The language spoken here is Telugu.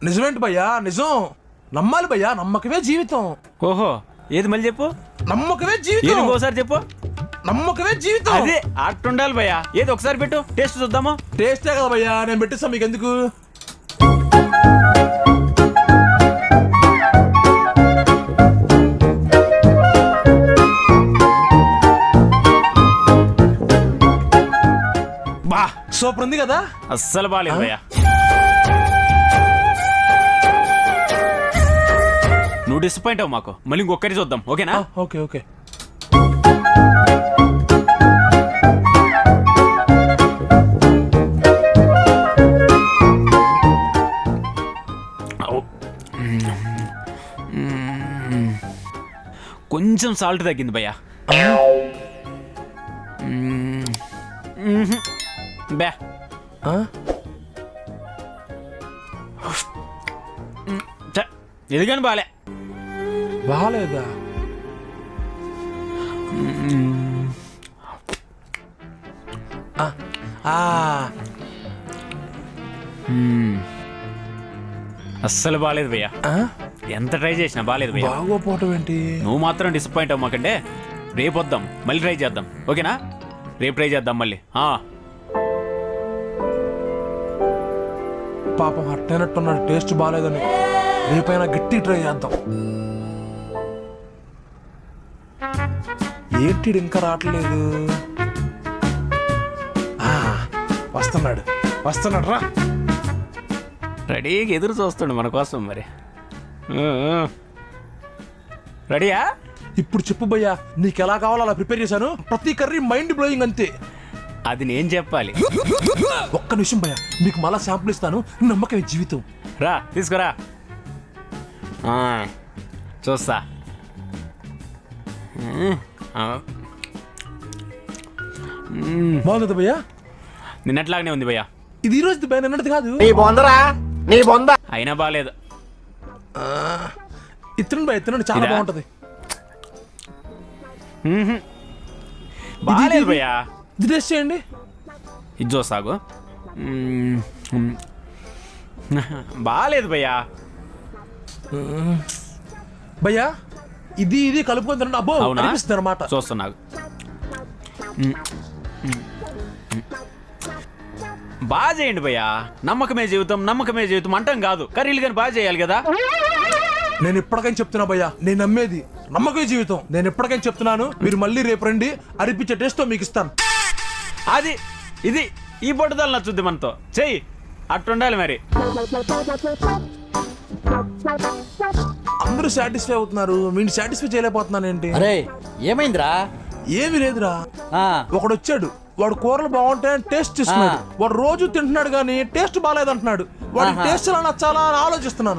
నిజమేంటి భయ్యా? నిజం నమ్మాలి భయ్యా, నమ్మకమే జీవితం. ఓహో, ఏది మళ్ళీ చెప్పు. నమ్మకమే జీవితం. ఇంకోసారి చెప్పు. నమ్మకమే జీవితం. అదే అట్టుండాలి భయ్యా. ఏది ఒకసారి పెట్టు, టేస్ట్ చూద్దాము. టేస్టే కదా భయ్యా, నేను పెట్టిస్తా మీకు. ఎందుకు? బా సూపర్ ఉంది కదా. అస్సలు బాగాలేదు భయ్యా. నువ్వు డిసప్పాయింట్ అవ్వు మాకు. మళ్ళీ ఇంకొకరి చూద్దాం, ఓకేనా? Okay okay. కొంచెం సాల్ట్ తగ్గింది భయ్యా. బే ఎదిగాని బాలే. బాగాలేదా? అస్సలు బాగాలేదు భయ్యా. ఎంత ట్రై చేసినా బాగాలేదు భయ్యా. బాగోపోవటం ఏంటి? నువ్వు మాత్రం డిసప్పాయింట్ అవ్వమాకంటే రేపు వద్దాం, మళ్ళీ ట్రై చేద్దాం, ఓకేనా? రేపు ట్రై చేద్దాం మళ్ళీ. పాపం అట్టైనట్టున్నాడు, టేస్ట్ బాగాలేదని. రేపైనా గట్టి ట్రై చేద్దాం. ఏంటి ఇంకా రావట్లేదు? వస్తున్నాడు వస్తున్నాడు రా. రెడీగా ఎదురు చూస్తుండు మన కోసం. మరి రెడీయా? ఇప్పుడు చెప్పు భయ్యా, నీకు ఎలా కావాలో అలా ప్రిపేర్ చేశాను. ప్రతి కర్రీ మైండ్ బ్లోయింగ్ అంతే. అది నేను చెప్పాలి. ఒక్క నిమిషం భయ్యా, మీకు మళ్ళా శాంపుల్ ఇస్తాను. నమ్మకమే జీవితం. రా తీసుకురా, చూస్తా. బాగుంది భయ్యా. నిన్నట్లాగానే ఉంది భయ్యా. ఇది ఈ రోజు భయ్యా, నిన్నటిది కాదు. అయినా బాగాలేదు. ఇత్తనండి భయ్యా, ఇత్తనండి, చాలా బాగుంటది. బాగాలేదు భయ్యా. ఇది టేస్ట్ చేయండి. ఇది చూసాగు. బాగాలేదు భయ్యా. భయ్యా ఇది ఇది కలుపుకొని తినండి. అబ్బో అనిపిస్తుంది అనమాట. చూస్తున్నాగు. బాగా చేయండి భయ్యా. నమ్మకమే జీవితం, నమ్మకమే జీవితం అంటాం కాదు, కర్రీలు కానీ బాగా చేయాలి కదా. నేను ఎప్పటికైనా చెప్తున్నా భయ్యా, నేను నమ్మేది నమ్మకమే జీవితం. నేను ఎప్పటికైనా చెప్తున్నాను, మీరు మళ్ళీ రేపు రండి, అరిపించే టేస్ట్ మీకు ఇస్తాను. అది ఇది ఈ పట్టుదల నచ్చుద్ది మనతో. చెయ్యి, అట్టుండాలి మరి. అందరూ సాటిస్ఫై అవుతున్నారు, మీరు సాటిస్ఫై చేయలేకపోతున్నాను ఏంటి? అరే ఏమైందిరా? ఏమి లేదురా. ఒకడు వచ్చాడు, వాడు కూరలు బాగుంటాయని టేస్ట్ చేస్తున్నాడు. వాడు రోజు తింటున్నాడు కానీ టేస్ట్ బాగాలేదంటున్నాడు. వాడి టేస్ట్ ఎలా నచ్చాలా అని ఆలోచిస్తున్నాను.